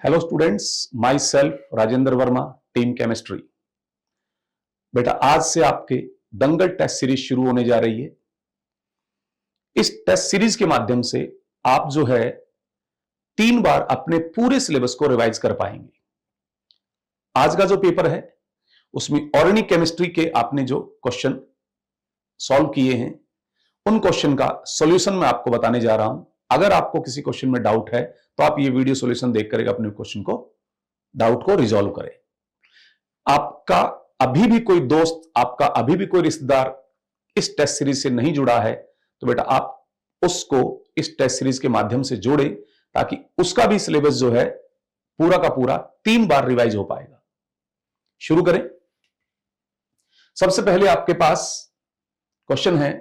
Hello students, my self Rajendra Verma, team chemistry. बेटा आज से आपके दंगल टेस्ट सीरीज शुरू होने जा रही है। इस टेस्ट सीरीज के माध्यम से आप जो है 3 बार अपने पूरे सिलेबस को रिवाइज कर पाएंगे। आज का जो पेपर है उसमें ऑर्गेनिक केमिस्ट्री के आपने जो क्वेश्चन सॉल्व किए हैं उन क्वेश्चन का सॉल्यूशन मैं आपको बताने जा रहा हूं। अगर आपको किसी क्वेश्चन में डाउट है तो आप ये वीडियो सॉल्यूशन देखकर अपने क्वेश्चन को डाउट को रिजॉल्व करें। आपका अभी भी कोई दोस्त, आपका अभी भी कोई रिश्तेदार इस टेस्ट सीरीज से नहीं जुड़ा है तो बेटा आप उसको इस टेस्ट सीरीज के माध्यम से जोड़ें ताकि उसका भी सिलेबस जो है पूरा का पूरा 3 बार रिवाइज हो पाएगा। शुरू करें। सबसे पहले आपके पास क्वेश्चन है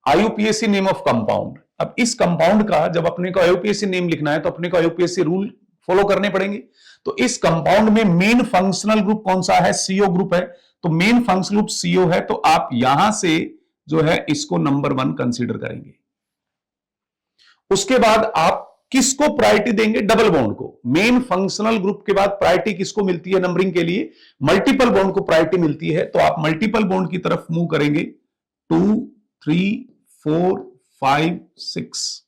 आईयूपीएसी नेम ऑफ कंपाउंड। अब इस कंपाउंड का जब अपने को आईयूपीएसी नेम लिखना है तो अपने को आईयूपीएसी रूल फॉलो करने पड़ेंगे। तो इस कंपाउंड में मेन फंक्शनल ग्रुप कौन सा है? सीओ ग्रुप है। तो मेन फंक्शनल ग्रुप सीओ है तो आप यहां से जो है इसको नंबर 1 कंसीडर करेंगे। उसके बाद आप किसको प्रायोरिटी देंगे? डबल बॉन्ड को। मेन फंक्शनल ग्रुप के बाद प्रायोरिटी किसको मिलती है नंबरिंग के लिए? मल्टीपल बॉन्ड को प्रायोरिटी मिलती है। तो आप मल्टीपल बॉन्ड की तरफ मूव करेंगे। 2, 3, 4, 5, 6।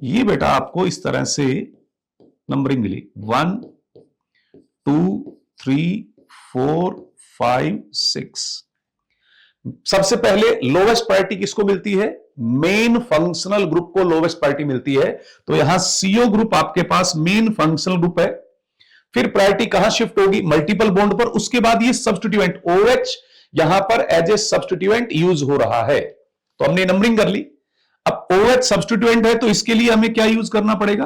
ये बेटा आपको इस तरह से नंबरिंग मिली 1, 2, 3, 4, 5, 6। सबसे पहले लोवेस्ट प्रायोरिटी किसको मिलती है? मेन फंक्शनल ग्रुप को लोवेस्ट प्रायोरिटी मिलती है। तो यहां सीओ ग्रुप आपके पास मेन फंक्शनल ग्रुप है। फिर प्रायोरिटी कहां शिफ्ट होगी? मल्टीपल बॉन्ड पर। उसके बाद ये सब्स्टिट्यूएंट OH यहां पर एज ए सब्स्टिट्यूएंट यूज हो रहा है। तो हमने नंबरिंग कर ली। अब OH सब्स्टिट्यूएंट है तो इसके लिए हमें क्या यूज करना पड़ेगा?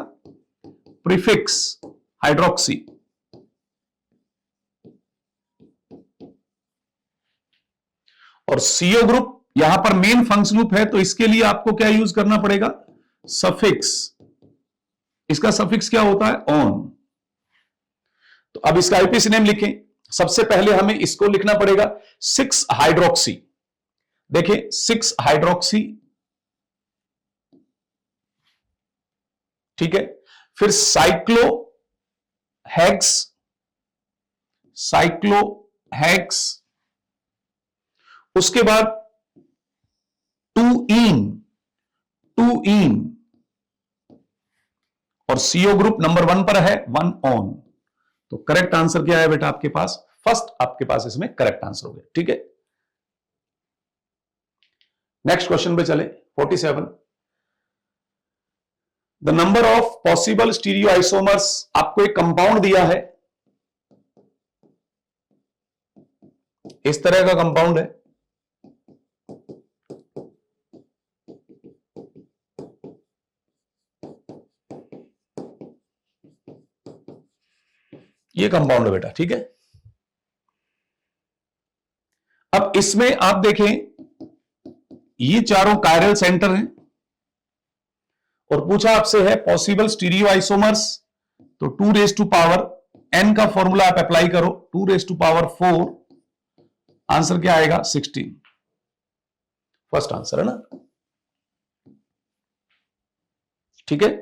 Prefix hydroxy. और सीओ ग्रुप यहां पर मेन फंक्शन ग्रुप है तो इसके लिए आपको क्या यूज करना पड़ेगा? सफिक्स। इसका सफिक्स क्या होता है? ऑन। तो अब इसका आईयूपीएसी नेम लिखें। सबसे पहले हमें इसको लिखना पड़ेगा 6 हाइड्रोक्सी। देखिए 6 हाइड्रोक्सी, ठीक है। फिर साइक्लोहेक्स, साइक्लोहेक्स। उसके बाद 2ईन, 2ईन। और सीओ ग्रुप नंबर 1 पर है 1 ऑन। तो करेक्ट आंसर क्या है बेटा आपके पास? फर्स्ट आपके पास इसमें करेक्ट आंसर हो गया, ठीक है। नेक्स्ट क्वेश्चन पे चले। 47 the number of possible stereo isomers. आपको एक कंपाउंड दिया है, इस तरह का कंपाउंड है। ये कंपाउंड है बेटा, ठीक है। अब इसमें आप देखें ये चारों कायरल सेंटर हैं और पूछा आपसे है पॉसिबल स्टीरियो आइसोमर्स। तो 2n का फॉर्मूला आप अप्लाई करो। 2⁴ आंसर क्या आएगा? 16। फर्स्ट आंसर है ना, ठीक है।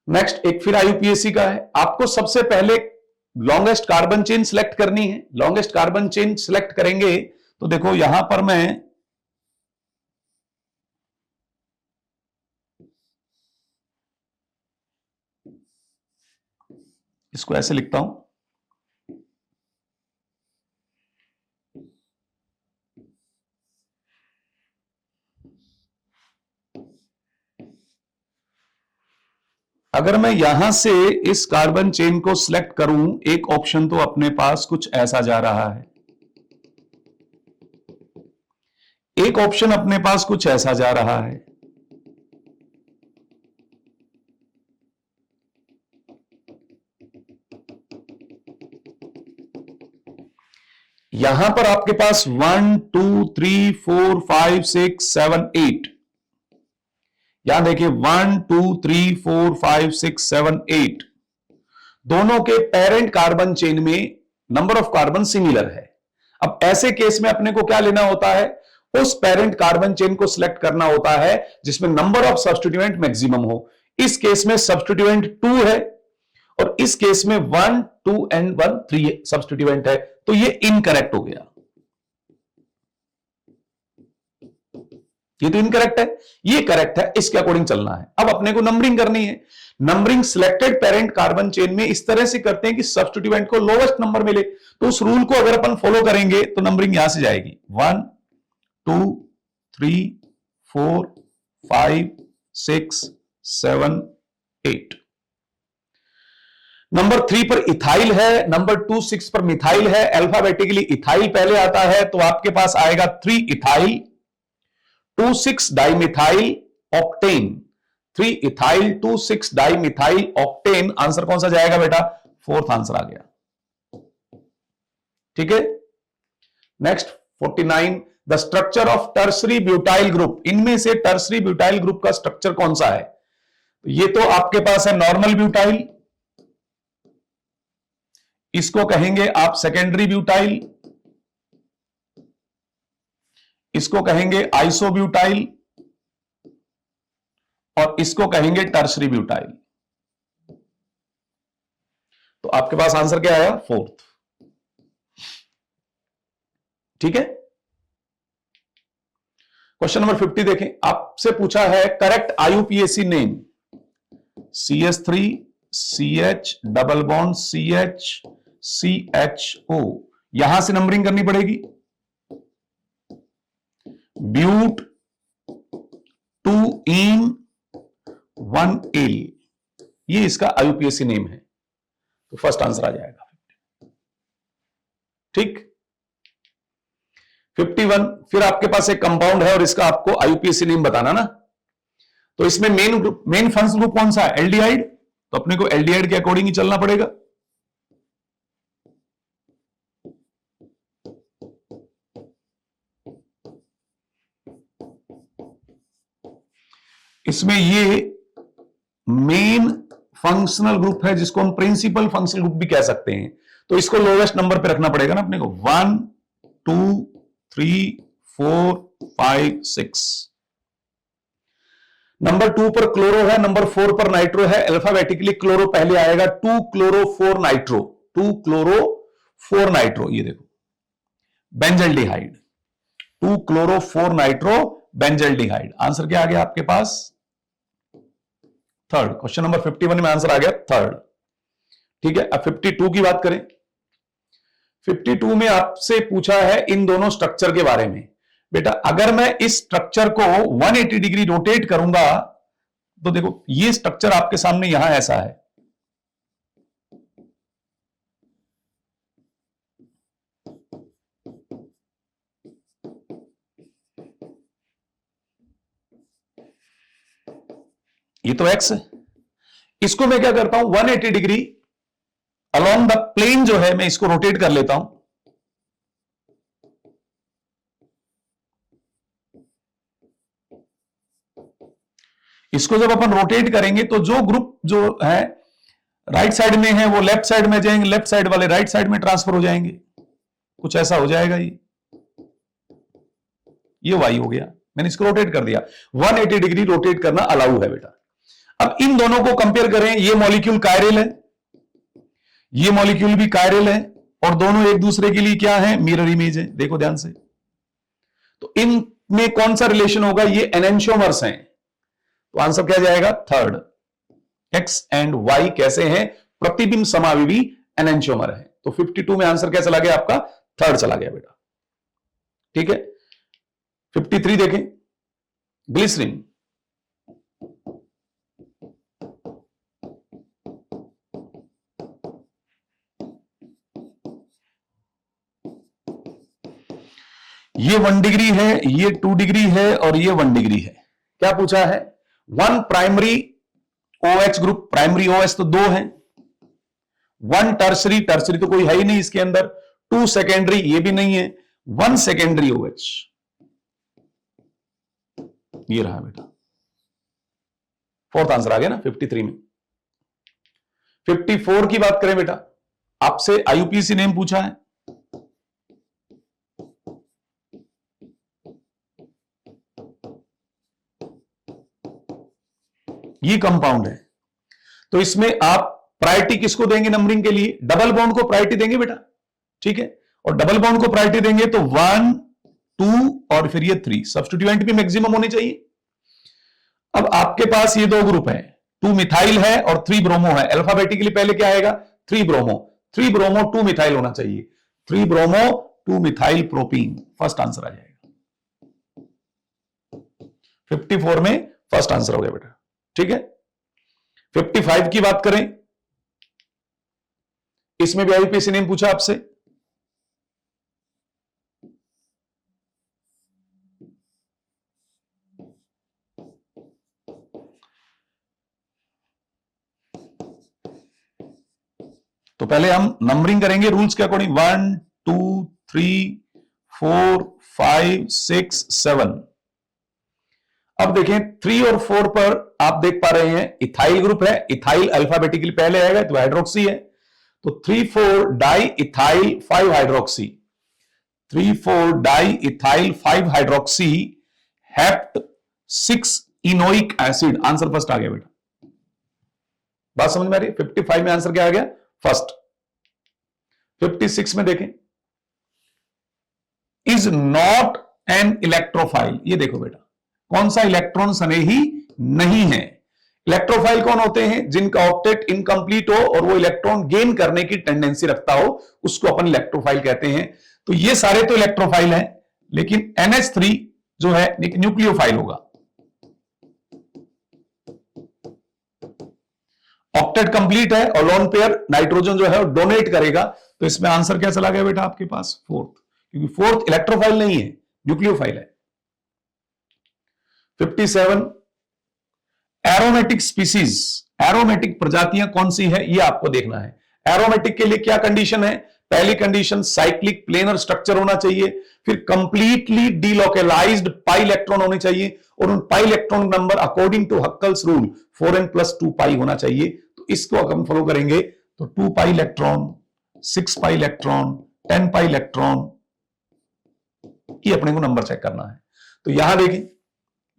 नेक्स्ट एक फिर आईयूपीएसी का है। आपको सबसे पहले लॉन्गेस्ट कार्बन चेन सिलेक्ट करनी है। लॉन्गेस्ट कार्बन चेन सिलेक्ट करेंगे तो देखो यहां पर मैं इसको ऐसे लिखता हूं। अगर मैं यहां से इस कार्बन चेन को सिलेक्ट करूं, एक ऑप्शन तो अपने पास कुछ ऐसा जा रहा है, एक ऑप्शन अपने पास कुछ ऐसा जा रहा है। यहां पर आपके पास 1, 2, 3, 4, 5, 6, 7, 8। यहां देखिए 1, 2, 3, 4, 5, 6, 7, 8 दोनों के पेरेंट कार्बन चेन में नंबर ऑफ कार्बन सिमिलर है। अब ऐसे केस में अपने को क्या लेना होता है? उस पेरेंट कार्बन चेन को सिलेक्ट करना होता है जिसमें नंबर ऑफ सब्स्टिट्यूएंट मैक्सिमम हो। इस केस में सब्स्टिट्यूएंट 2 है और इस केस में 1 2 एंड 1 3 सब्स्टिट्यूएंट है, तो ये इनकरेक्ट हो गया। ये तो इनकरेक्ट है, ये करेक्ट है, इसके अकॉर्डिंग चलना है। अब अपने को नंबरिंग करनी है। Numbering selected parent carbon chain में इस तरह से करते हैं कि सब्स्टिट्यूएंट को लोवेस्ट नंबर मिले। तो उस रूल को अगर अपन फॉलो करेंगे तो नंबरिंग यहां से जाएगी 1 2 3 4 5 6 7 8। नंबर 3 पर इथाइल है, नंबर 2 6 पर मिथाइल है। अल्फाबेटिकली इथाइल पहले आता है तो आपके पास आएगा 3 ethyl 2 6 dimethyl octane. 3 ethyl 2 6 dimethyl octane. Answer कौन सा जाएगा बेटा? फोर्थ आंसर आ गया। ठीक है, next 49 the structure of tertiary butyl group. इनमें से टर्सरी ब्यूटाइल ग्रुप का स्ट्रक्चर कौन सा है? ये तो आपके पास है नॉर्मल ब्यूटाइल, इसको कहेंगे आप सेकेंडरी ब्यूटाइल, इसको कहेंगे आइसोब्यूटाइल और इसको कहेंगे टर्सरी ब्यूटाइल। तो आपके पास आंसर क्या आया? फोर्थ। ठीक है, क्वेश्चन नंबर 50 देखें। आपसे पूछा है correct IUPAC name. CH3 CH double bond CH CHO। यहां से नंबरिंग करनी पड़ेगी। ब्यूट 2 इन 1 एल, ये इसका आईयूपीएसी नेम है, तो फर्स्ट आंसर आ जाएगा। ठीक, 51 फिर आपके पास एक कंपाउंड है और इसका आपको आईयूपीएसी नेम बताना ना। तो इसमें मेन फंक्शनल ग्रुप कौन सा है? एल्डिहाइड। तो अपने को एल्डिहाइड के अकॉर्डिंग ही चलना पड़ेगा। इसमें ये मेन फंक्शनल ग्रुप है जिसको हम प्रिंसिपल फंक्शनल ग्रुप भी कह सकते हैं। तो इसको लोवेस्ट नंबर पे रखना पड़ेगा ना अपने को। 1 2 3 4 5 6। नंबर 2 पर क्लोरो है, नंबर 4 पर नाइट्रो है। अल्फाबेटिकली क्लोरो पहले आएगा, 2 क्लोरो 4 नाइट्रो, 2 क्लोरो 4 नाइट्रो। ये देखो benzaldehyde, 2 chloro 4 nitro benzaldehyde. Answer क्या आ गया आपके पास? थर्ड। क्वेश्चन नंबर 51 में आंसर आ गया थर्ड। ठीक है, अब 52 की बात करें। 52 में आपसे पूछा है इन दोनों स्ट्रक्चर के बारे में। बेटा अगर मैं इस स्ट्रक्चर को 180 डिग्री रोटेट करूंगा तो देखो ये स्ट्रक्चर आपके सामने यहां ऐसा है, ये तो एक्स है। इसको मैं क्या करता हूं 180 डिग्री अलोंग द प्लेन जो है मैं इसको रोटेट कर लेता हूं। इसको जब अपन रोटेट करेंगे तो जो ग्रुप जो है राइट साइड में है वो लेफ्ट साइड में जाएंगे, लेफ्ट साइड वाले राइट साइड में ट्रांसफर हो जाएंगे। कुछ ऐसा हो जाएगा। ये वाई हो गया, मैंने इसको रोटेट कर दिया। 180 डिग्री रोटेट करना अलाउ है बेटा। अब इन दोनों को कंपेयर करें, ये मॉलिक्यूल कायरल है, ये मॉलिक्यूल भी कायरल है और दोनों एक दूसरे के लिए क्या है? मिरर इमेज है। देखो ध्यान से, तो इनमें कौन सा रिलेशन होगा? ये एनेंशियोमर्स हैं। तो आंसर क्या जाएगा? थर्ड। एक्स एंड वाई कैसे हैं? प्रतिबिंब समाविवी एनेंशियोमर है। तो 52 में आंसर क्या चला गया आपका? थर्ड चला गया बेटा। ठीक है, 53 देखें। ग्लिसरीन, ये 1 डिग्री है, ये 2 डिग्री है और ये 1 डिग्री है। क्या पूछा है? 1 primary OH group, primary OH तो 2 है। 1 टर्सरी, टर्सरी तो कोई है ही नहीं इसके अंदर। 2 सेकेंडरी, ये भी नहीं है। 1 सेकेंडरी OH, ये रहा बेटा। फोर्थ आंसर आ गया ना 53 में। 54 की बात करें बेटा, आपसे आईयूपीएसी नेम पूछा है। ये कंपाउंड है, तो इसमें आप प्रायोरिटी किसको देंगे नंबरिंग के लिए? डबल बॉन्ड को प्रायोरिटी देंगे बेटा, ठीक है। और डबल बॉन्ड को प्रायोरिटी देंगे तो 1 2 और फिर ये 3, सब्स्टिट्यूएंट भी मैक्सिमम होने चाहिए। अब आपके पास ये दो ग्रुप है, 2 मिथाइल है और 3 ब्रोमो है। अल्फाबेटिकली पहले क्या आएगा? 3 ब्रोमो, 3 ब्रोमो 2 मिथाइल होना चाहिए, 3 bromo 2 methyl propene, first answer आ जाएगा। 54 में फर्स्ट आंसर हो गया बेटा, ठीक है। 55 की बात करें, इसमें भी आईपीएससी ने पूछा आपसे, तो पहले हम नंबरिंग करेंगे रूल्स के अकॉर्डिंग, 1 2 3 4 5 6 7। अब देखें 3 और 4 पर आप देख पा रहे हैं इथाइल ग्रुप है, इथाइल अल्फाबेटिकली पहले आएगा तो हाइड्रोक्सी है, तो 3,4 di ethyl 5 hydroxy, 3,4 di ethyl 5 hydroxy hept 6 enoic acid, answer first आ गया बेटा। बात समझ में आ रही है? 55 में आंसर क्या आ गया? फर्स्ट। 56 में देखें, इज नॉट एन इलेक्ट्रोफाइल, ये देखो बेटा कौन सा इलेक्ट्रॉन स्नेही नहीं है। इलेक्ट्रोफाइल कौन होते हैं? जिनका ऑक्टेट इनकंप्लीट हो और वो इलेक्ट्रॉन गेन करने की टेंडेंसी रखता हो, उसको अपन इलेक्ट्रोफाइल कहते हैं। तो ये सारे तो इलेक्ट्रोफाइल हैं, लेकिन NH3 जो है एक न्यूक्लियोफाइल होगा। ऑक्टेट कंप्लीट है और लोन पेयर नाइट्रोजन जो है वो डोनेट करेगा, तो इसमें आंसर क्या चला गया बेटा आपके पास? फोर्थ, क्योंकि फोर्थ इलेक्ट्रोफाइल नहीं है, न्यूक्लियोफाइल है। 57 एरोमेटिक स्पीसीज, एरोमेटिक प्रजातियां कौन सी है ये आपको देखना है। एरोमेटिक के लिए क्या कंडीशन है? पहली कंडीशन साइक्लिक प्लेनर स्ट्रक्चर होना चाहिए, फिर कंप्लीटली डीलोकलाइज्ड पाई इलेक्ट्रॉन होने चाहिए, और उन pi electron number according to Huckel's rule 4n+2 pi होना चाहिए। तो इसको अगर हम फॉलो करेंगे तो 2 pi electron, 6 pi electron, 10 pi electron, ये अपने को नंबर चेक करना है। तो यहां देखें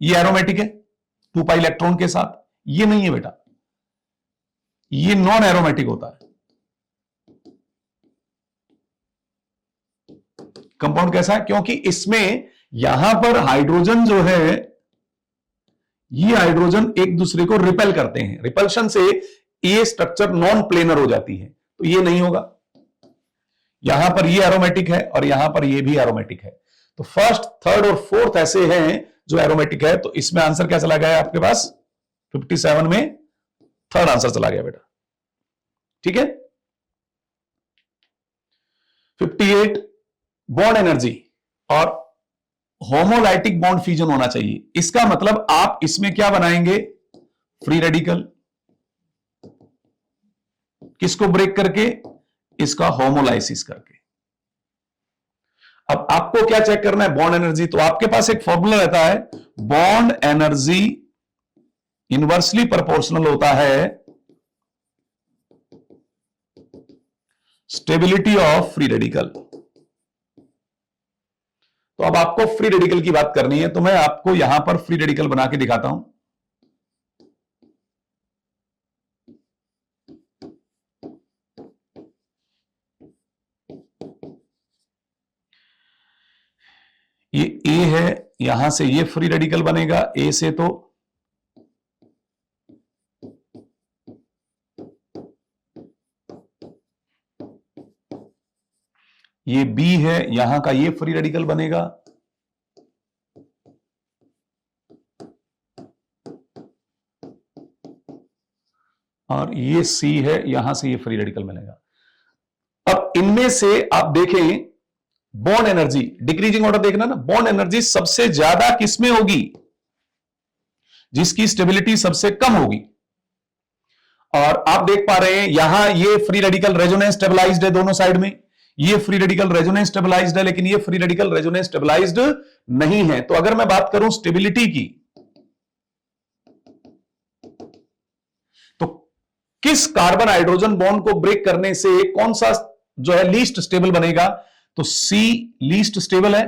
ये एरोमेटिक है 2 पाई इलेक्ट्रॉन के साथ, ये नहीं है बेटा, ये नॉन एरोमेटिक होता है। कंपाउंड कैसा है? क्योंकि इसमें यहां पर हाइड्रोजन जो है, ये हाइड्रोजन एक दूसरे को रिपेल करते हैं, रिपल्शन से ये स्ट्रक्चर नॉन प्लेनर हो जाती है, तो ये नहीं होगा। यहां पर ये एरोमेटिक है और यहां पर ये भी एरोमेटिक है, तो फर्स्ट, थर्ड और फोर्थ ऐसे हैं जो एरोमेटिक है। तो इसमें आंसर क्या चला गया आपके पास? 57 में थर्ड आंसर चला गया बेटा, ठीक है। 58 बॉन्ड एनर्जी और होमोलाइटिक बॉन्ड फ्यूजन होना चाहिए। इसका मतलब आप इसमें क्या बनाएंगे? फ्री रेडिकल, किसको ब्रेक करके? इसका होमोलाइसिस करके। अब आपको क्या चेक करना है? Bond energy. तो आपके पास एक फॉर्मूला रहता है, बॉन्ड एनर्जी इनवर्सली प्रोपोर्शनल होता है स्टेबिलिटी ऑफ फ्री रेडिकल। तो अब आपको फ्री रेडिकल की बात करनी है, तो मैं आपको यहां पर फ्री रेडिकल बना के दिखाता हूं। ये ए है, यहां से ये फ्री रेडिकल बनेगा ए से, तो ये बी है, यहां का ये फ्री रेडिकल बनेगा, और ये सी है, यहां से ये फ्री रेडिकल मिलेगा। अब इनमें से आप देखें बॉन्ड एनर्जी डिक्रीजिंग ऑर्डर देखना ना, बॉन्ड एनर्जी सबसे ज्यादा किसमें होगी? जिसकी स्टेबिलिटी सबसे कम होगी। और आप देख पा रहे हैं यहां ये फ्री रेडिकल रेजोनेंस स्टेबलाइज्ड है दोनों साइड में, ये फ्री रेडिकल रेजोनेंस स्टेबलाइज्ड है, लेकिन ये फ्री रेडिकल रेजोनेंस स्टेबलाइज्ड नहीं है। तो अगर मैं बात करूं स्टेबिलिटी की, तो किस कार्बन हाइड्रोजन बॉन्ड को ब्रेक करने से कौन सा जो है लीस्ट स्टेबल बनेगा? तो सी लीस्ट स्टेबल है,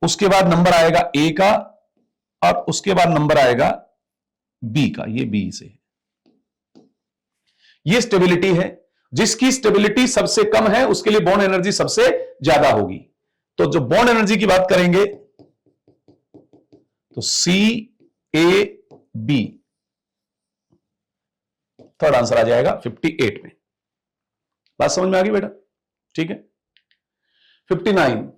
उसके बाद नंबर आएगा ए का, और उसके बाद नंबर आएगा बी का, ये बी से है। ये स्टेबिलिटी है, जिसकी स्टेबिलिटी सबसे कम है उसके लिए बॉन्ड एनर्जी सबसे ज्यादा होगी। तो जो बॉन्ड एनर्जी की बात करेंगे तो सी ए बी, थर्ड आंसर आ जाएगा 58 में। बात समझ में आ गई बेटा? ठीक है। 59,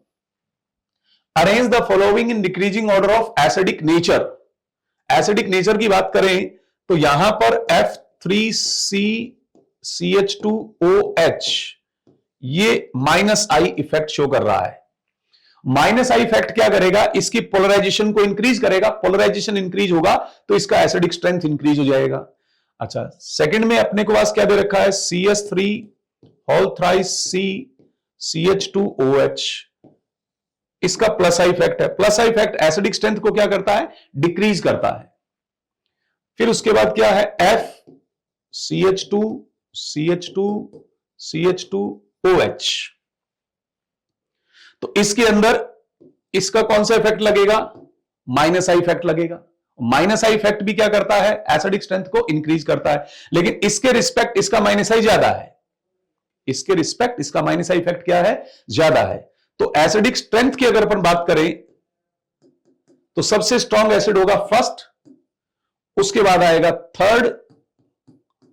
arrange the following in decreasing order of acidic nature. Acidic nature की बात करें तो यहां पर F3CCH2OH ये -I इफेक्ट शो कर रहा है। -I इफेक्ट क्या करेगा? इसकी पोलराइजेशन को इंक्रीज करेगा। पोलराइजेशन इंक्रीज होगा तो इसका एसिडिक स्ट्रेंथ इंक्रीज हो जाएगा। अच्छा, सेकंड में अपने को पास क्या दे रखा है? CS3 होल थ्राइस CCH2OH, इसका +I इफेक्ट है। +I इफेक्ट एसिडिक स्ट्रेंथ को क्या करता है? डिक्रीज करता है। फिर उसके बाद क्या है? FCH2CH2CH2OH, तो इसके अंदर इसका कौन सा इफेक्ट लगेगा? -I इफेक्ट लगेगा। -I इफेक्ट भी क्या करता है? एसिडिक स्ट्रेंथ को इंक्रीज करता है, लेकिन इसके रिस्पेक्ट इसका -I ज्यादा है। इसके रिस्पेक्ट इसका -I इफेक्ट क्या है? ज्यादा है। तो एसिडिक स्ट्रेंथ की अगर अपन बात करें तो सबसे स्ट्रॉन्ग एसिड होगा फर्स्ट, उसके बाद आएगा थर्ड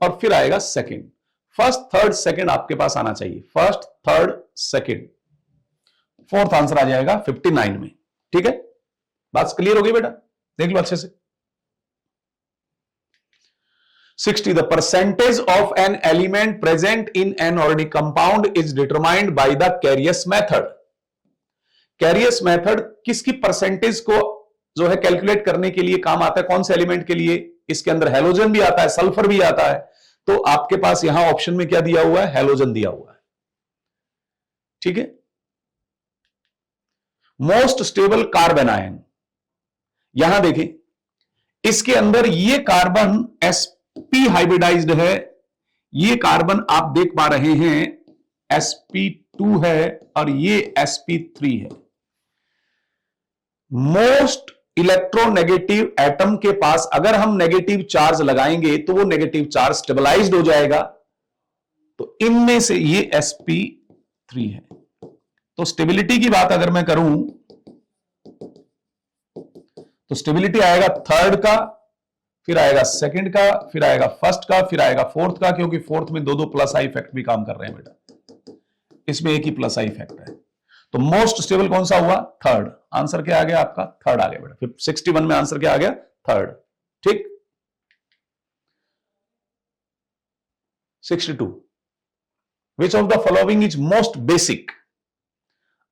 और फिर आएगा सेकंड। फर्स्ट, थर्ड, सेकंड आपके पास आना चाहिए। First, third, second. Fourth answer आ जाएगा 59 में। ठीक है, बात क्लियर हो गई बेटा? देख लो अच्छे से। 60, the percentage of an element present in an organic compound is determined by the Carius method. Carius method किसकी परसेंटेज को जो है कैलकुलेट करने के लिए काम आता है? कौन से एलिमेंट के लिए? इसके अंदर हेलोजन भी आता है, सल्फर भी आता है। तो आपके पास यहां ऑप्शन में क्या दिया हुआ है? हेलोजन दिया हुआ है। ठीक है। मोस्ट स्टेबल कार्बन आयन, यहां देखें, इसके अंदर ये कार्बन sp हाइब्रिडाइज्ड है। ये कार्बन आप देख पा रहे हैं sp2 है और ये sp3 है। मोस्ट इलेक्ट्रोनेगेटिव एटम के पास अगर हम नेगेटिव चार्ज लगाएंगे तो वो नेगेटिव चार्ज स्टेबलाइज्ड हो जाएगा। तो इनमें से ये sp3 है। तो स्टेबिलिटी की बात अगर मैं करूं तो स्टेबिलिटी आएगा थर्ड का, फिर आएगा सेकंड का, फिर आएगा फर्स्ट का, फिर आएगा फोर्थ का, क्योंकि फोर्थ में दो +I इफेक्ट भी काम कर रहे हैं बेटा। इसमें एक ही +I इफेक्ट है। तो मोस्ट स्टेबल कौन सा हुआ? थर्ड। आंसर क्या आ गया आपका? थर्ड आ गया बेटा। फिर 61 में आंसर क्या आ गया? थर्ड। ठीक। 62, विच of the following is most basic.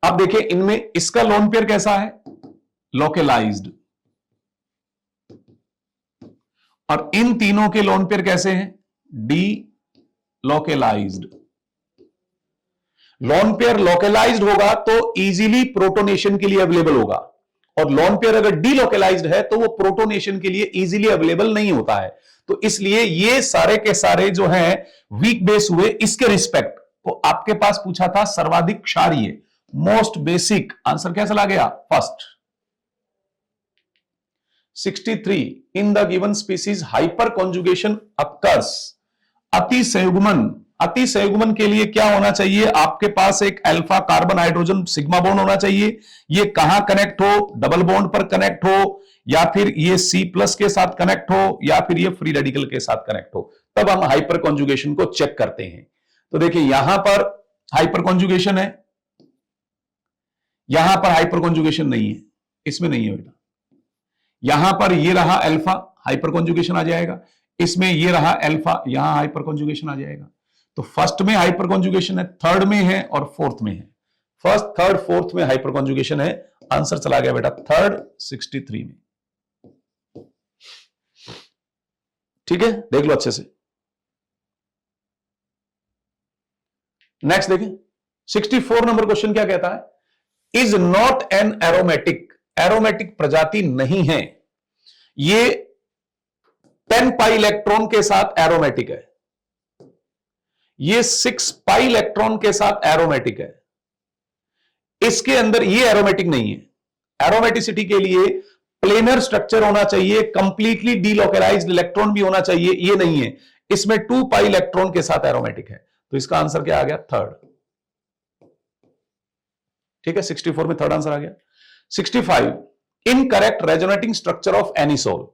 अब देखिए इनमें इसका लोन पेयर कैसा है? लोकलाइज्ड। और इन तीनों के लोन पेयर कैसे हैं? Delocalised. Lone pair localised होगा तो इजीली प्रोटोनेशन के लिए अवेलेबल होगा, और लोन पेयर अगर डीलोकलाइज्ड है तो वो प्रोटोनेशन के लिए इजीली अवेलेबल नहीं होता है। तो इसलिए ये सारे के सारे जो हैं वीक बेस हुए इसके रिस्पेक्ट। तो आपके पास पूछा था सर्वाधिक क्षारीय, मोस्ट बेसिक, आंसर क्या चला गया? First. 63, in the given species hyper conjugation occurs. अति संयुग्मन, अति संयुग्मन के लिए क्या होना चाहिए? आपके पास एक alpha carbon hydrogen sigma bond होना चाहिए। ये कहां कनेक्ट हो? डबल बॉन्ड पर कनेक्ट हो, या फिर ये C+ के साथ कनेक्ट हो, या फिर ये फ्री रेडिकल के साथ कनेक्ट हो, तब हम हाइपर कॉन्जुगेशन को चेक करते हैं। तो देखिए यहां पर हाइपर कॉन्जुगेशन है, यहां पर हाइपर कॉन्जुगेशन नहीं है, इसमें नहीं है बेटा। यहां पर ये रहा अल्फा, हाइपर कॉन्जुगेशन आ जाएगा। इसमें ये रहा अल्फा, यहां हाइपर कॉन्जुगेशन आ जाएगा। तो फर्स्ट में हाइपर कॉन्जुगेशन है, थर्ड में है और फोर्थ में है। फर्स्ट, थर्ड, फोर्थ में हाइपर कॉन्जुगेशन है। आंसर चला गया बेटा थर्ड, 63 में। ठीक है, देख लो अच्छे से। नेक्स्ट देखें, 64 नंबर क्वेश्चन क्या कहता है? Is not an aromatic, aromatic प्रजाति नहीं है। ये 10 पाई इलेक्ट्रॉन के साथ एरोमेटिक है, ये 6 पाई इलेक्ट्रॉन के साथ एरोमेटिक है। इसके अंदर ये एरोमेटिक नहीं है। एरोमेटिसिटी के लिए प्लेनर स्ट्रक्चर होना चाहिए, कंप्लीटली डीलोकलाइज्ड इलेक्ट्रॉन भी होना चाहिए, ये नहीं है। इसमें 2 पाई इलेक्ट्रॉन के साथ एरोमेटिक है, तो इसका आंसर क्या आ गया? थर्ड। ठीक है, 64 में थर्ड आंसर आ गया। 65, incorrect resonating structure of anisole.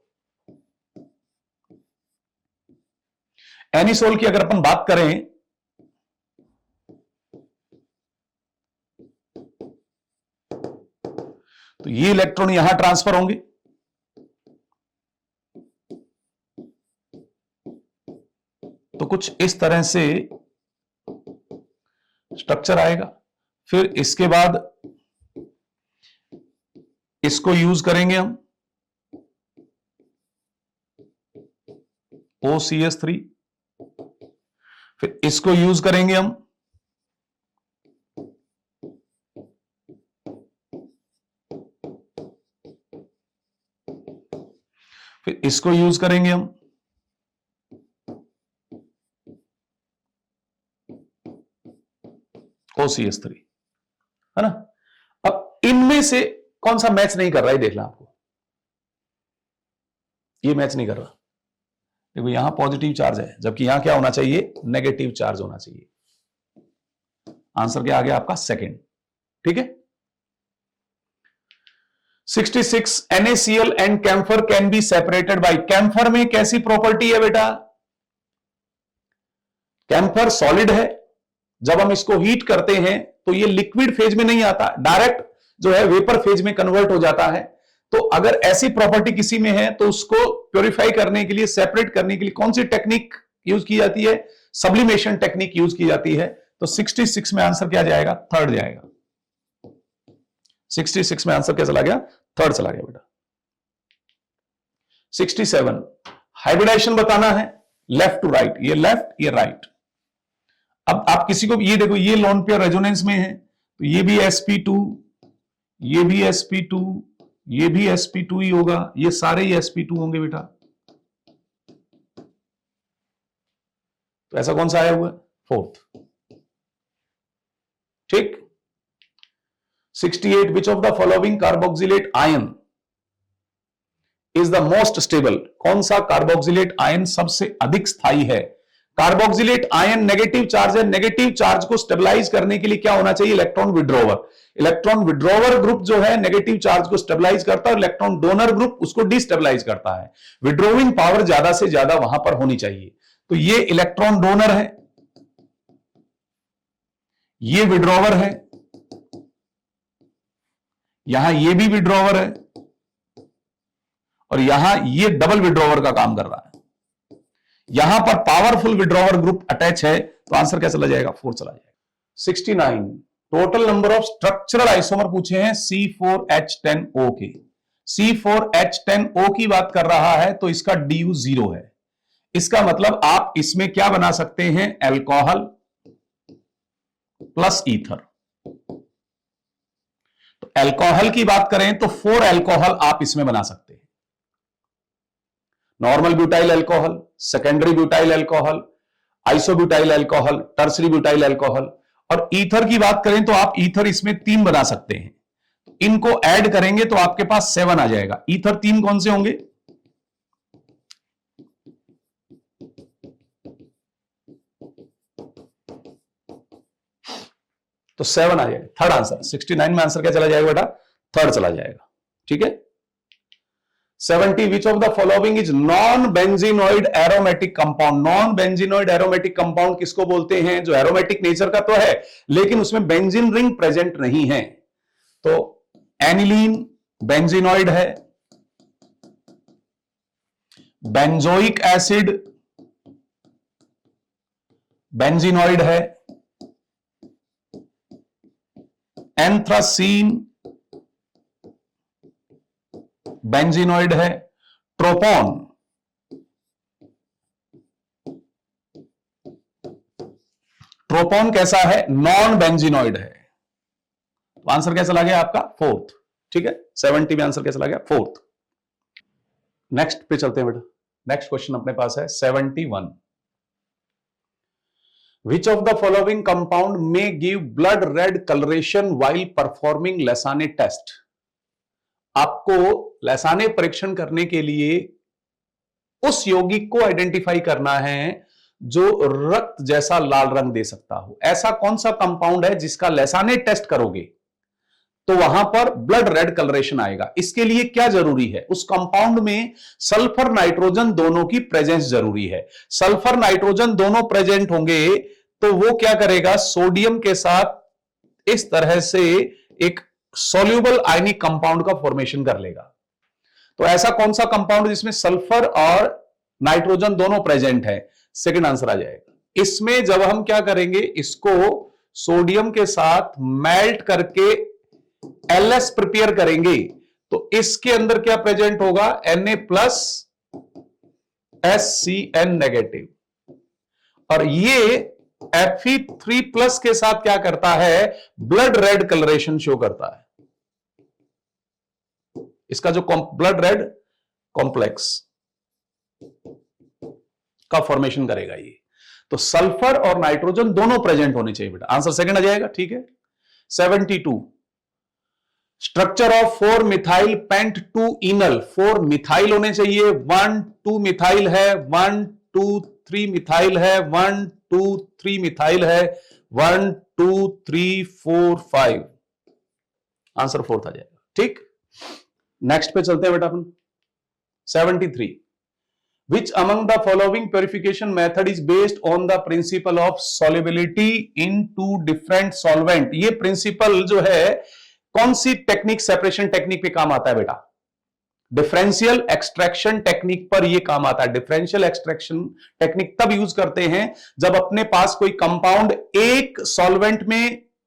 Anisole की अगर अपन बात करें तो ये इलेक्ट्रॉन यहां ट्रांसफर होंगे, तो कुछ इस तरह से स्ट्रक्चर आएगा। फिर इसके बाद इसको यूज करेंगे हम OCS3, फिर इसको यूज करेंगे हम फिर इसको यूज करेंगे हम OCS3, है ना। अब इनमें से कौन सा मैच नहीं कर रहा है देखना आपको, ये मैच नहीं कर रहा। देखो यहां पॉजिटिव चार्ज है, जबकि यहां क्या होना चाहिए? नेगेटिव चार्ज होना चाहिए। आंसर क्या आ गया आपका? सेकंड। ठीक है। 66, NaCl and camphor can be separated by. Camphor में कैसी प्रॉपर्टी है बेटा? कैम्फर सॉलिड है, जब हम इसको हीट करते हैं तो ये लिक्विड फेज में नहीं आता, डायरेक्ट जो है वेपर फेज में कन्वर्ट हो जाता है। तो अगर ऐसी प्रॉपर्टी किसी में है तो उसको प्योरीफाई करने के लिए, सेपरेट करने के लिए कौन सी टेक्निक यूज की जाती है? सब्लिमेशन टेक्निक यूज की जाती है। तो 66 में आंसर क्या जाएगा? थर्ड जाएगा। 66 में आंसर क्या चला गया? थर्ड चला गया बेटा। 67, हाइब्रिडाइजेशन बताना है, लेफ्ट टू राइट, ये लेफ्ट ये राइट। अब आप किसी को ये देखो, ये लोन पेयर रेजोनेंस में है, तो ये भी sp2, ये भी sp2, ये भी sp2 ही होगा, ये सारे ही sp2 होंगे बेटा। तो ऐसा कौन सा आया हुआ? फोर्थ। ठीक। 68, विच of the following carboxylate ion is the most stable. कौन सा कार्बोक्सिलेट आयन सबसे अधिक स्थायी है? कार्बोक्सिलेट आयन नेगेटिव चार्ज है, नेगेटिव चार्ज को स्टेबलाइज करने के लिए क्या होना चाहिए? इलेक्ट्रॉन विड्रॉवर। इलेक्ट्रॉन विड्रॉवर ग्रुप जो है नेगेटिव चार्ज को स्टेबलाइज करता है, और इलेक्ट्रॉन डोनर ग्रुप उसको डिस्टेबलाइज करता है। विड्रोविंग पावर ज्यादा से ज्यादा वहां पर होनी चाहिए। तो ये इलेक्ट्रॉन डोनर है, ये विड्रॉवर है, यहां ये भी विड्रॉवर है, और यहां ये डबल विड्रॉवर का काम कर रहा है। यहां पर पावरफुल विड्रॉवर ग्रुप अटैच है, तो आंसर क्या चला जाएगा? 4 चला जाएगा। 69, total number of structural isomer पूछे हैं C4H10O के। C4H10O की बात कर रहा है तो इसका DU 0 है। इसका मतलब आप इसमें क्या बना सकते हैं? Alcohol plus ether. तो अल्कोहल की बात करें तो 4 अल्कोहल आप इसमें बना सकते हैं। Normal butyl alcohol, secondary butyl alcohol, isobutyl alcohol, tertiary butyl alcohol. और ईथर की बात करें तो आप ईथर इसमें 3 बना सकते हैं। इनको ऐड करेंगे तो आपके पास 7 आ जाएगा। ईथर 3 कौन से होंगे? तो 7 आ जाएगा। थर्ड आंसर 69 में आंसर क्या चला जाएगा बेटा? थर्ड चला जाएगा। ठीक है। 70, विच of the following is non benzenoid aromatic compound. Non benzenoid aromatic compound किसको बोलते हैं? जो एरोमेटिक नेचर का तो है लेकिन उसमें बेंजीन रिंग प्रेजेंट नहीं है। तो एनिलीन बेंजीनोइड है, बेंजोइक एसिड बेंजीनोइड है, एंथ्रासीन बेंजीनोइड है, ट्रोपोन कैसा है? नॉन बेंजीनोइड है। तो आंसर क्या चला गया आपका? फोर्थ। ठीक है। 70 में आंसर क्या चला गया? फोर्थ। नेक्स्ट पे चलते हैं बेटा। नेक्स्ट क्वेश्चन अपने पास है 71, which of the following compound में give blood red colouration while performing Lassaigne test. आपको लैसाने परीक्षण करने के लिए उस यौगिक को आइडेंटिफाई करना है जो रक्त जैसा लाल रंग दे सकता हो। ऐसा कौन सा कंपाउंड है जिसका लैसाने टेस्ट करोगे तो वहां पर ब्लड रेड कलरेशन आएगा। इसके लिए क्या जरूरी है, उस कंपाउंड में सल्फर नाइट्रोजन दोनों की प्रेजेंस जरूरी है। सल्फर नाइट्रोजन दोनों प्रेजेंट होंगे तो वो क्या करेगा, सोडियम के साथ इस तरह से एक सॉल्युबल आयनिक कंपाउंड का फॉर्मेशन कर लेगा। तो ऐसा कौन सा कंपाउंड जिसमें सल्फर और नाइट्रोजन दोनों प्रेजेंट है, सेकंड आंसर आ जाएगा। इसमें जब हम क्या करेंगे, इसको सोडियम के साथ मेल्ट करके एलएस प्रिपेयर करेंगे तो इसके अंदर क्या प्रेजेंट होगा, Na प्लस SCN नेगेटिव, और ये Fe3 प्लस के साथ क्या करता है, ब्लड रेड कलरेशन शो करता है। इसका जो ब्लड रेड कॉम्प्लेक्स का फॉर्मेशन करेगा ये। तो सल्फर और नाइट्रोजन दोनों प्रेजेंट होने चाहिए बेटा, आंसर सेकंड आ जाएगा। ठीक है। 72 structure of 4 methyl paint 2 इनल, 4 methyl होने चाहिए, 1 2 मिथाइल है, 1 2 3 मिथाइल है, 1 2 3 मिथाइल है, 1 2 3 4 5, आंसर फोर्थ आ जाएगा। ठीक, नेक्स्ट पे चलते हैं बेटा अपन। 73 Which among the following purification method is based on the principle of solubility in two different solvent? ये प्रिंसिपल जो है कौन सी टेक्निक, सेपरेशन टेक्निक पे काम आता है बेटा, डिफरेंशियल एक्सट्रैक्शन टेक्निक पर ये काम आता है। डिफरेंशियल एक्सट्रैक्शन टेक्निक तब यूज करते हैं जब अपने पास कोई कंपाउंड एक सॉल्वेंट में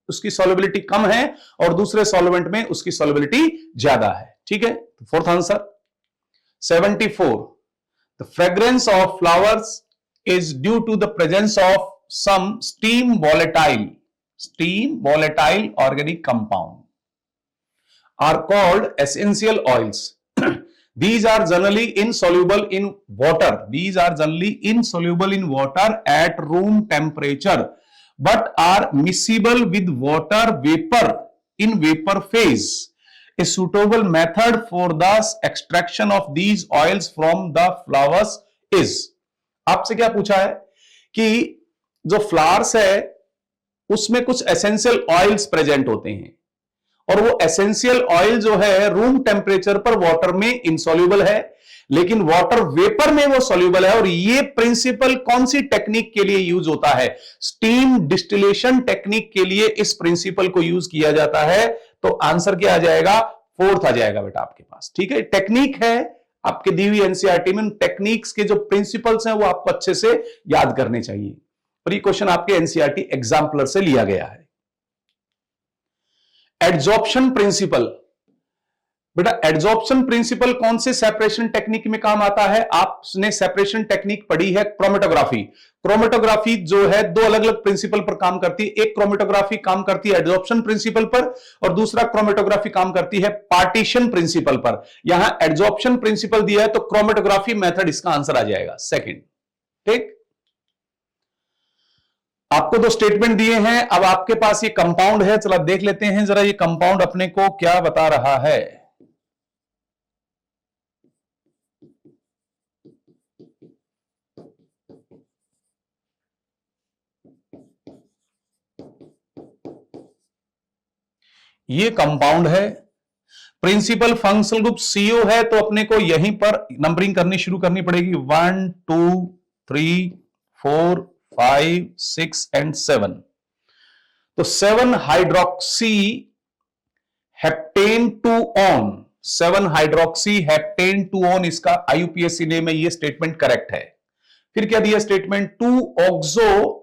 उसकी सॉल्युबिलिटी कम है और दूसरे सॉल्वेंट में उसकी सॉल्युबिलिटी ज्यादा है। ठीक है, fourth answer. 74 The fragrance of flowers is due to the presence of some steam volatile organic compound are called essential oils. These are generally insoluble in water. These are generally insoluble in water at room temperature, but are miscible with water vapor in vapor phase. A suitable method for the extraction of these oils from the flowers is. आपसे क्या पूछा है कि जो flowers है उसमें कुछ essential oils present होते हैं और वो एसेंशियल ऑयल जो है रूम टेम्परेचर पर वाटर में इनसॉल्युबल है लेकिन वाटर वेपर में वो सॉल्युबल है। और ये प्रिंसिपल कौन सी टेक्निक के लिए यूज होता है, स्टीम डिस्टिलेशन टेक्निक के लिए इस प्रिंसिपल को यूज किया जाता है। तो आंसर क्या आ जाएगा, फोर्थ आ जाएगा बेटा आपके पास। ठीक है, टेक्निक है आपके दी हुई एनसीईआरटी में, टेक्निक्स के जो प्रिंसिपल्स हैं वो आपको अच्छे से याद करने चाहिए और ये क्वेश्चन आपके एनसीईआरटी एग्जाम्पलर से लिया गया है। एडजॉर्प्शन प्रिंसिपल, बेटा एडजॉर्प्शन प्रिंसिपल कौन से सेपरेशन टेक्निक में काम आता है, आपने सेपरेशन टेक्निक पढ़ी है क्रोमेटोग्राफी। क्रोमेटोग्राफी जो है दो अलग अलग प्रिंसिपल पर काम करती है, एक क्रोमेटोग्राफी काम करती है एडजॉर्प्शन प्रिंसिपल पर और दूसरा क्रोमेटोग्राफी काम करती है पार्टीशन प्रिंसिपल पर। यहां एडजॉर्प्शन प्रिंसिपल दिया है तो क्रोमेटोग्राफी मेथड इसका आंसर आ जाएगा सेकंड। ठीक, आपको दो स्टेटमेंट दिए हैं, अब आपके पास ये कंपाउंड है, चला देख लेते हैं जरा ये कंपाउंड अपने को क्या बता रहा है। ये कंपाउंड है, प्रिंसिपल फंक्शनल ग्रुप CO है तो अपने को यहीं पर नंबरिंग करनी शुरू करनी पड़ेगी 1 2 3 4 5 6 एंड 7। तो 7 hydroxy heptane 2 on, 7 hydroxy heptane 2 on इसका IUPAC नेम है, ये स्टेटमेंट करेक्ट है। फिर क्या दिया statement, 2 oxo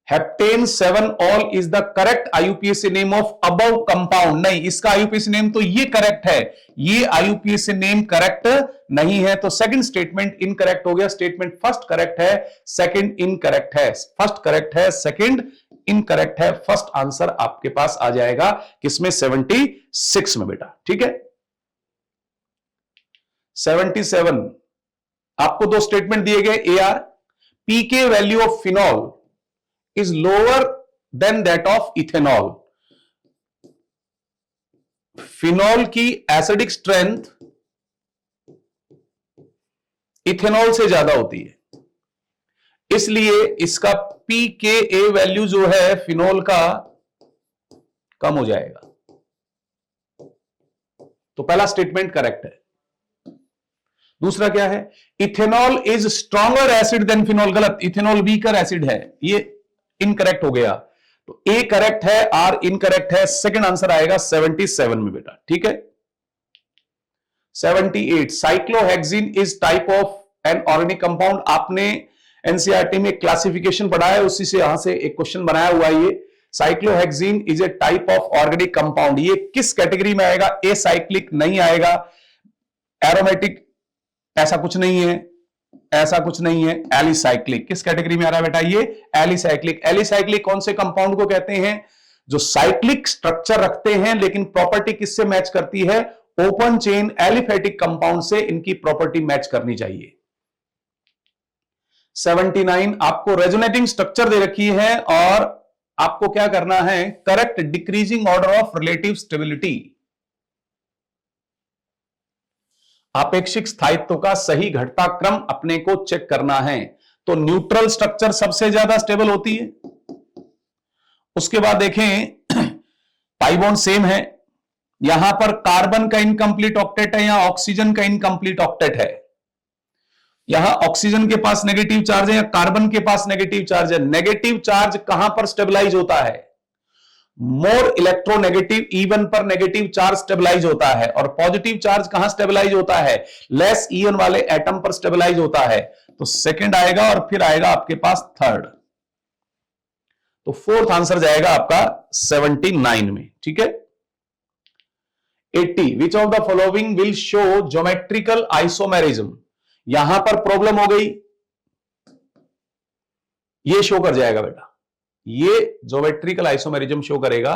heptane 7 all is the correct IUPAC name of above compound. नहीं, इसका IUPAC नेम तो ये करेक्ट है, ये IUPAC नेम करेक्ट नहीं है तो सेकंड स्टेटमेंट इनकरेक्ट हो गया। स्टेटमेंट फर्स्ट करेक्ट है, सेकंड इनकरेक्ट है, फर्स्ट करेक्ट है, सेकंड इनकरेक्ट है। फर्स्ट आंसर आपके पास आ जाएगा किसमें, 76 में बेटा। ठीक है, 77 आपको दो स्टेटमेंट दिए गए, AR pK value of phenol is lower than that of ethanol। Phenol की एसिडिक स्ट्रेंथ इथेनॉल से ज्यादा होती है, इसलिए इसका pKa वैल्यू जो है फिनॉल का कम हो जाएगा। तो पहला स्टेटमेंट करेक्ट है। दूसरा क्या है, ethanol is stronger acid than phenol, गलत, इथेनॉल वीकर एसिड है, ये इनकरेक्ट हो गया। तो ए करेक्ट है, आर इनकरेक्ट है। सेकंड आंसर आएगा 77 में बेटा, ठीक है। 78 cyclohexene is type of an organic compound. आपने एनसीईआरटी में क्लासिफिकेशन पढ़ा है, उसी से यहां से एक क्वेश्चन बनाया हुआ है। ये cyclohexene is a type of organic compound, ये किस कैटेगरी में आएगा? ए साइक्लिक नहीं आएगा, एरोमेटिक ऐसा कुछ नहीं है, ऐसा कुछ नहीं है, एलिसाइक्लिक। किस कैटेगरी में आ रहा है बेटा? ये एलिसाइक्लिक। एलिसाइक्लिक कौन से कंपाउंड को कहते हैं? जो साइक्लिक स्ट्रक्चर रखते हैं लेकिन प्रॉपर्टी किससे मैच करती है? ओपन चेन एलिफेटिक कंपाउंड से इनकी प्रॉपर्टी मैच करनी चाहिए। 79 आपको रेजोनेटिंग स्ट्रक्चर दे रखी है और आपको क्या करना है? Correct decreasing order of relative stability, आपेक्षिक स्थायित्व का सही घटता क्रम अपने को चेक करना है। तो न्यूट्रल स्ट्रक्चर सबसे ज्यादा स्टेबल होती है। उसके बाद देखें पाई बॉन्ड सेम है, यहां पर कार्बन का इनकंप्लीट ऑक्टेट है, यहां ऑक्सीजन का इनकंप्लीट ऑक्टेट है। यहां ऑक्सीजन के पास नेगेटिव चार्ज है या कार्बन के पास नेगेटिव चार्ज है। नेगेटिव चार्ज कहां पर स्टेबलाइज होता है? मोर इलेक्ट्रोनेगेटिव E1 पर नेगेटिव चार्ज स्टेबलाइज होता है। और पॉजिटिव चार्ज कहां स्टेबलाइज होता है? लेस E1 वाले एटम पर स्टेबलाइज होता है। तो सेकंड आएगा और फिर आएगा आपके पास थर्ड। तो फोर्थ आंसर जाएगा आपका 79 में, ठीक है। 80 विच of the following will show geometrical isomerism. यहां पर प्रॉब्लम हो गई, ये शो कर जाएगा बेटा, ये ज्योमेट्रिकल आइसोमेरिज्म शो करेगा।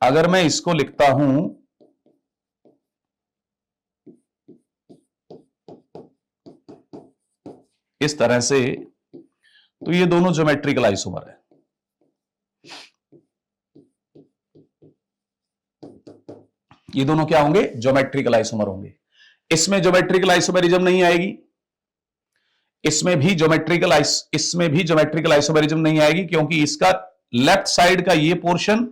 अगर मैं इसको लिखता हूं इस तरह से, तो ये दोनों ज्योमेट्रिकल आइसोमर है। ये दोनों क्या होंगे? ज्योमेट्रिकल आइसोमर होंगे। इसमें ज्योमेट्रिकल आइसोमेरिज्म नहीं आएगी, इसमें भी ज्योमेट्रिकल आइसोमेरिज्म नहीं आएगी, क्योंकि इसका लेफ्ट साइड का ये पोर्शन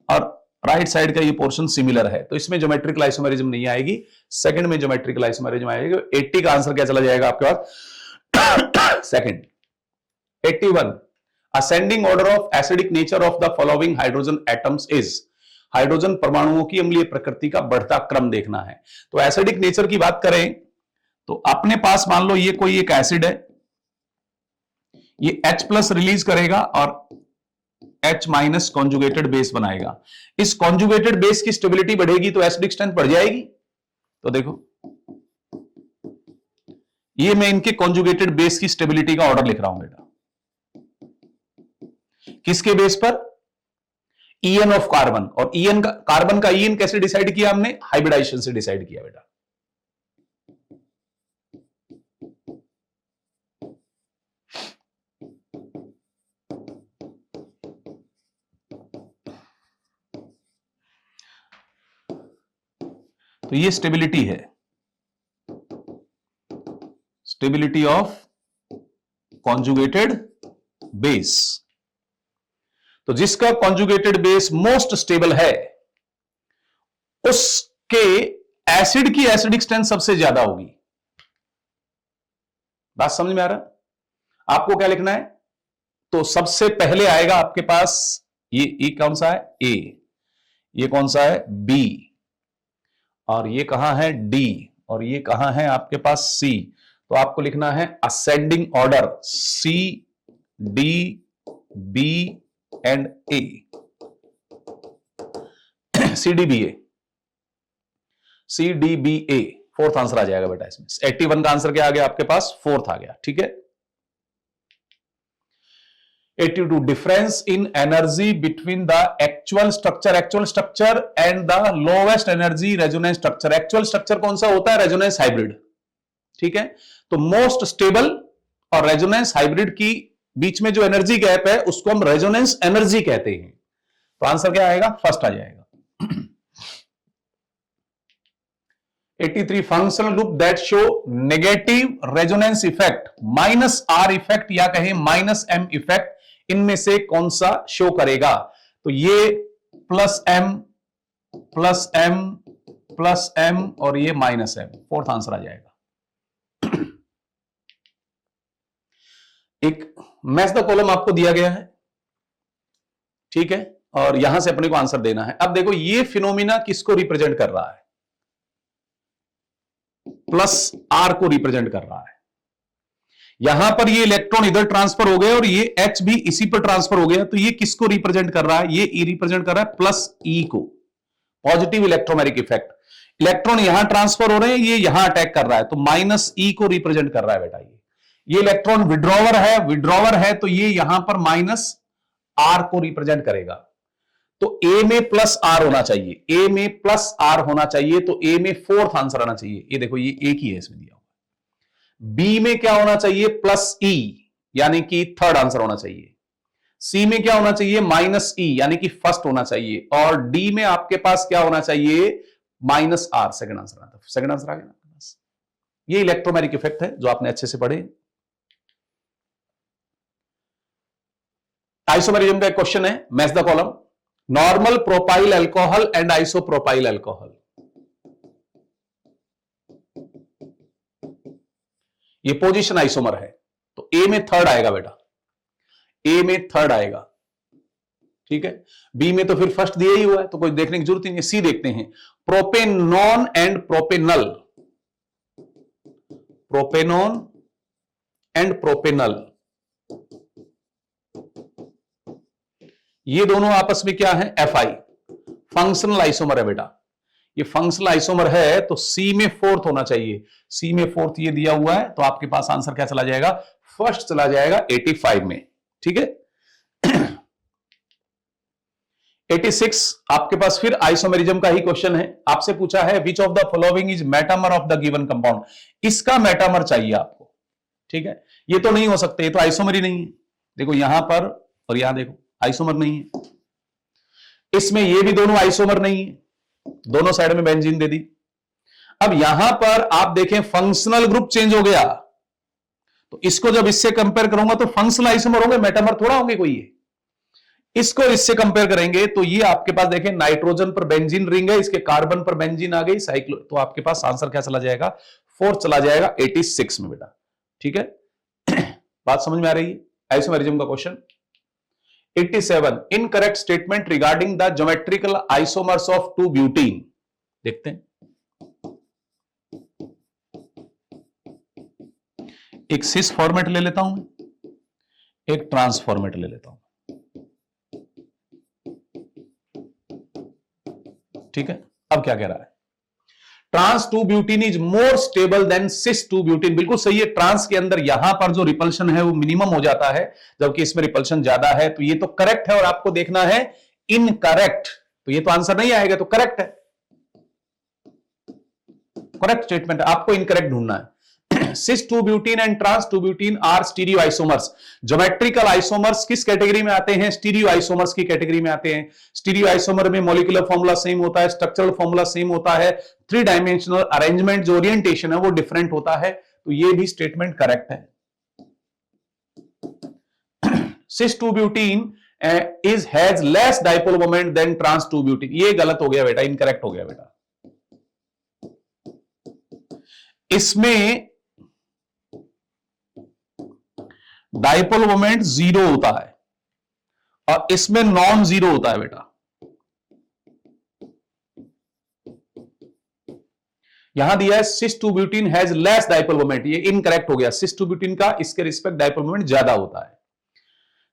और राइट साइड का ये पोर्शन सिमिलर है, तो इसमें ज्योमेट्रिकल आइसोमेरिज्म नहीं आएगी। सेकंड में ज्योमेट्रिकल आइसोमेरिज्म आएगी। 80 का आंसर क्या चला जाएगा आपके पास? Second. 81 ascending order of acidic nature of the following hydrogen atoms is. Hydrogen परमाणुओं की अम्लीय प्रकृति का बढ़ता क्रम देखना है। तो एसिडिक नेचर की बात करें तो अपने पास मान लो ये कोई एक एसिड है, ये H+ रिलीज करेगा और H- कॉन्जुगेटेड बेस बनाएगा। इस कॉन्जुगेटेड बेस की स्टेबिलिटी बढ़ेगी तो एसिडिक स्ट्रेंथ बढ़ जाएगी। तो देखो ये मैं इनके कॉन्जुगेटेड बेस की स्टेबिलिटी का ऑर्डर लिख रहा हूं बेटा। किसके बेस पर? EN of carbon. और EN का, कार्बन का EN कैसे डिसाइड किया हमने? हाइब्रिडाइजेशन से डिसाइड किया बेटा। तो ये स्टेबिलिटी है, स्टेबिलिटी ऑफ कॉन्जुगेटेड बेस। तो जिसका कॉन्जुगेटेड बेस मोस्ट स्टेबल है उसके एसिड की एसिडिक स्ट्रेंथ सबसे ज्यादा होगी। बात समझ में आ रहा? आपको क्या लिखना है? तो सबसे पहले आएगा आपके पास ये कौन सा है? A। ये कौन सा है? B। और ये कहां है? D। और ये कहां है आपके पास? C। तो आपको लिखना है ascending order C, D, B and A। CDBA, CDBA fourth answer आ जाएगा बेटा इसमें। 81 का आंसर क्या आ गया आपके पास? फोर्थ आ गया, ठीक है। 82 difference in energy between the actual structure and the lowest energy resonance structure. Actual structure कौन सा होता है? रेजोनेंस हाइब्रिड, ठीक है। तो मोस्ट स्टेबल और रेजोनेंस हाइब्रिड की बीच में जो एनर्जी गैप है उसको हम रेजोनेंस एनर्जी कहते हैं। तो आंसर क्या आएगा, फर्स्ट आ जाएगा। 83 functional group that show negative resonance effect minus are effect या कहें माइनस एम इफेक्ट, इनमें से कौन सा शो करेगा? तो ये plus M plus M plus M और ये माइनस एम, फोर्थ आंसर आ जाएगा। एक मैच द कॉलम आपको दिया गया है, ठीक है, और यहां से अपने को आंसर देना है। अब देखो ये फिनोमिना किसको रिप्रेजेंट कर रहा है? प्लस आर को रिप्रेजेंट कर रहा है। यहां पर ये इलेक्ट्रॉन इधर ट्रांसफर हो गए और ये एच भी इसी पर ट्रांसफर हो गया, तो ये किसको रिप्रेजेंट कर रहा है? ये ई रिप्रेजेंट कर रहा है प्लस ई को, पॉजिटिव इलेक्ट्रोमैग्नेटिक इफेक्ट। इलेक्ट्रॉन यहां ट्रांसफर हो रहे हैं, ये यहां अटैक कर रहा है, तो माइनस ई को रिप्रेजेंट कर रहा है बेटा। ये इलेक्ट्रॉन विड्रॉवर है तो ये यहां पर माइनस आर को रिप्रेजेंट करेगा। तो ए में प्लस आर होना चाहिए, ए में प्लस आर होना चाहिए, तो ए में फोर्थ आंसर आना चाहिए। ये देखो ये एक ही है इसमें दिया हुआ। बी में क्या होना चाहिए? प्लस ई, यानी कि थर्ड आंसर होना चाहिए। सी में क्या होना चाहिए? माइनस ई, यानी कि फर्स्ट होना चाहिए। और डी में आपके पास क्या होना चाहिए? माइनस आर, सेकंड आंसर आता है। सेकंड आंसर आ गया ना। ये इलेक्ट्रोमैग्नेटिक इफेक्ट है जो आपने अच्छे से पढ़े। आइसोमेरिज्म का एक क्वेश्चन है, match the column. Normal propyl alcohol and isopropyl alcohol, ये पोजीशन आइसोमर है, तो ए में थर्ड आएगा बेटा, ए में थर्ड आएगा, ठीक है। बी में तो फिर फर्स्ट दिया ही हुआ है, तो कोई देखने की जरूरत नहीं है। सी देखते हैं, propanone and propanal, propanone and propanal, ये दोनों आपस में क्या है? एफआई, फंक्शनल आइसोमर है बेटा। ये फंक्शनल आइसोमर है तो सी में फोर्थ होना चाहिए। सी में फोर्थ ये दिया हुआ है, तो आपके पास आंसर क्या चला जाएगा? फर्स्ट चला जाएगा 85 में, ठीक है। 86 आपके पास फिर आइसोमेरिज्म का ही क्वेश्चन है। आपसे पूछा है विच of the following is metamer of the given compound, इसका मेटामर चाहिए आपको, ठीक है। ये तो नहीं हो सकते, ये तो आइसोमर ही नहीं है। देखो यहां पर और यहां देखो आइसोमर नहीं है, इसमें ये भी दोनों आइसोमर नहीं है, दोनों साइड में बेंजीन दे दी। अब यहां पर आप देखें फंक्शनल ग्रुप चेंज हो गया, तो इसको जब इससे कंपेयर करूंगा तो फंक्शनल आइसोमर होंगे, मेटामर थोड़ा होंगे कोई ये। इसको इससे कंपेयर करेंगे तो ये आपके पास देखें नाइट्रोजन पर बेंजीन रिंग है, इसके कार्बन पर बेंजीन आ गई साइक्लो, तो आपके पास आंसर क्या चला जाएगा? फोर्थ चला जाएगा 86 में बेटा, ठीक है। बात समझ में आ रही है? आइसोमेरिज्म का question. 87 incorrect statement regarding the geometrical isomers of 2-ब्यूटीन, देखते हैं। एक सिस फॉर्मेट ले लेता हूं, एक ट्रांस फॉर्मेट ले लेता हूं, ठीक है। अब क्या कह रहा है? ट्रांस 2-ब्यूटीन is more stable than cis 2-ब्यूटीन, बिल्कुल सही है। ट्रांस के अंदर यहां पर जो रिपल्शन है वो मिनिमम हो जाता है, जबकि इसमें रिपल्शन ज्यादा है, तो ये तो करेक्ट है। और आपको देखना है इनकरेक्ट, तो ये तो आंसर नहीं आएगा, तो करेक्ट है, करेक्ट स्टेटमेंट है, आपको इनकरेक्ट ढूंढना है। सिस 2-ब्यूटीन एंड ट्रांस 2-ब्यूटीन are stereo isomers. Geometrical isomers किस कैटेगरी में आते हैं? स्टीरियो आइसोमर्स की कैटेगरी में आते हैं। स्टीरियो आइसोमर में मॉलिक्यूलर फॉर्मूला सेम होता है, स्ट्रक्चरल फॉर्मूला सेम होता है, 3 डायमेंशनल अरेंजमेंट जो ओरिएंटेशन है वो डिफरेंट होता है, तो ये भी स्टेटमेंट करेक्ट है। सिस 2-ब्यूटीन is has less dipole moment than trans 2-ब्यूटीन, ये गलत हो गया बेटा, इनकरेक्ट हो गया बेटा। इसमें डाइपोल मोमेंट 0 होता है और इसमें नॉन 0 होता है बेटा। यहां दिया है cis 2-ब्यूटीन has less dipole moment, ये इनकरेक्ट हो गया। सिस 2-ब्यूटीन का इसके रिस्पेक्ट डाइपोल मोमेंट ज्यादा होता है।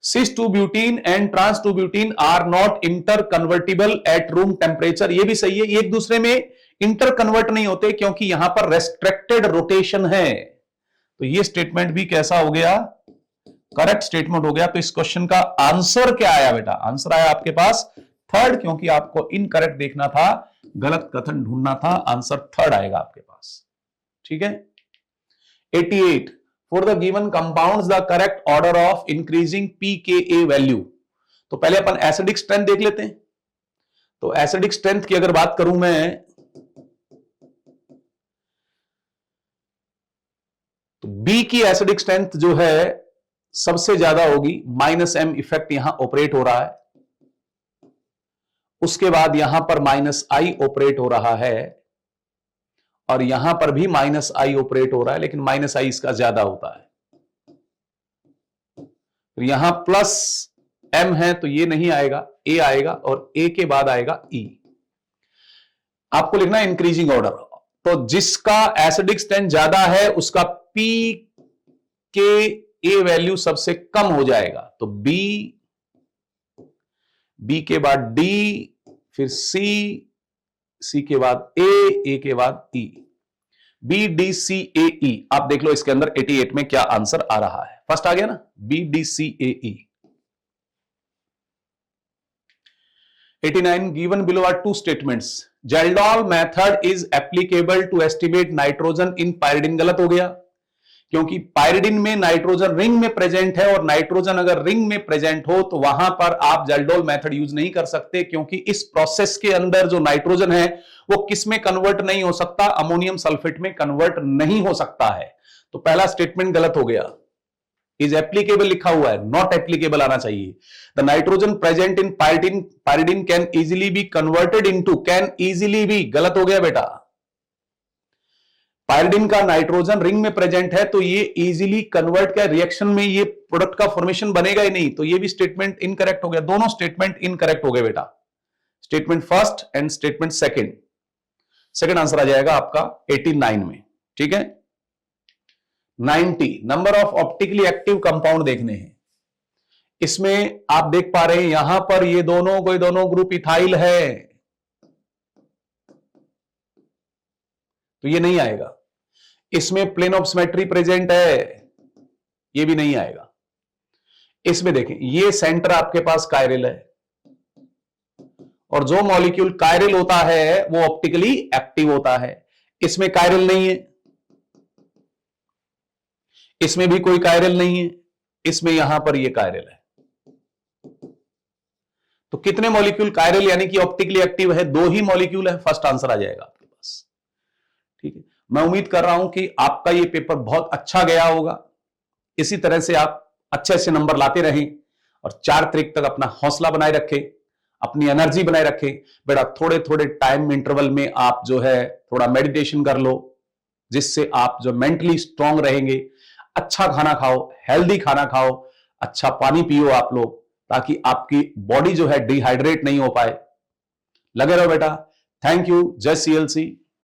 सिस 2-ब्यूटीन एंड ट्रांस 2-ब्यूटीन are not inter convertible at room temperature, ये भी सही है, ये एक दूसरे में इंटर कन्वर्ट नहीं होते क्योंकि यहां पर रेस्ट्रिक्टेड रोटेशन है, तो ये स्टेटमेंट भी कैसा हो गया? करेक्ट स्टेटमेंट हो गया। तो इस क्वेश्चन का आंसर क्या आया बेटा? आंसर आया आपके पास थर्ड, क्योंकि आपको इनकरेक्ट देखना था, गलत कथन ढूंढना था, आंसर थर्ड आएगा आपके पास, ठीक है। 88 for the given compounds the correct order of increasing pKa value, तो पहले अपन एसिडिक स्ट्रेंथ देख लेते हैं। तो एसिडिक स्ट्रेंथ की अगर बात करूं मैं, तो बी की एसिडिक स्ट्रेंथ जो है सबसे ज्यादा होगी, -m इफेक्ट यहां ऑपरेट हो रहा है, उसके बाद यहां पर -I ऑपरेट हो रहा है, और यहां पर भी -I ऑपरेट हो रहा है, लेकिन -I इसका ज्यादा होता है। तो यहां +m है तो ये नहीं आएगा, A आएगा, और A के बाद आएगा E। आपको लिखना है इंक्रीजिंग ऑर्डर। तो जिसका एसिडिक स्ट्रेंथ ज्यादा है उसका P के A वैल्यू सबसे कम हो जाएगा। तो B के बाद D, फिर C के बाद A के बाद E, BDCAE। आप देख लो इसके अंदर 88 में क्या आंसर आ रहा है। फर्स्ट आ गया ना, BDCAE। 89, given below are two statements. Geldol method is applicable to estimate nitrogen in pyridine। गलत हो गया, क्योंकि पायरिडिन में नाइट्रोजन रिंग में प्रेजेंट है, और नाइट्रोजन अगर रिंग में प्रेजेंट हो तो वहां पर आप जेल्डोल मेथड यूज नहीं कर सकते, क्योंकि इस प्रोसेस के अंदर जो नाइट्रोजन है वो किस में कन्वर्ट नहीं हो सकता, अमोनियम सल्फेट में कन्वर्ट नहीं हो सकता है। तो पहला स्टेटमेंट गलत हो गया। इज एप्लीकेबल लिखा हुआ है, नॉट एप्लीकेबल आना चाहिए। The nitrogen present in pyridine can easily be converted into, can easily be, गलत हो गया बेटा। पायरिडिन का नाइट्रोजन रिंग में प्रेजेंट है तो ये इजीली कन्वर्ट का रिएक्शन में ये प्रोडक्ट का फॉर्मेशन बनेगा ही नहीं, तो ये भी स्टेटमेंट इनकरेक्ट हो गया। दोनों स्टेटमेंट इनकरेक्ट हो गए बेटा, statement first and statement second. Second answer आ जाएगा आपका 89 में, ठीक है। 90, number of optically active compound देखने हैं। इसमें आप देख पा रहे हैं यहां पर ये दोनों ग्रुप इथाइल है, तो ये नहीं आएगा। इसमें प्लेन ऑफ सिमेट्री प्रेजेंट है, ये भी नहीं आएगा। इसमें देखें ये सेंटर आपके पास कायरल है, और जो मॉलिक्यूल कायरल होता है वो ऑप्टिकली एक्टिव होता है। इसमें कायरल नहीं है, इसमें भी कोई कायरल नहीं है, इसमें यहां पर ये कायरल है। तो कितने मॉलिक्यूल कायरल यानी कि ऑप्टिकली एक्टिव है? 2 ही मॉलिक्यूल है। फर्स्ट आंसर आ जाएगा आपके पास, ठीक है। मैं उम्मीद कर रहा हूं कि आपका ये पेपर बहुत अच्छा गया होगा। इसी तरह से आप अच्छे से नंबर लाते रहें, और 4 तारीख तक अपना हौसला बनाए रखें, अपनी एनर्जी बनाए रखें। बेटा थोड़े थोड़े टाइम इंटरवल में आप जो है थोड़ा मेडिटेशन कर लो, जिससे आप जो मेंटली स्ट्रांग रहेंगे। अच्छा खाना खाओ, हेल्दी खाना खाओ, अच्छा पानी पियो आप लोग, ताकि आपकी बॉडी जो है डिहाइड्रेट नहीं हो पाए। लगे रहो बेटा। Thank you. जय CLC।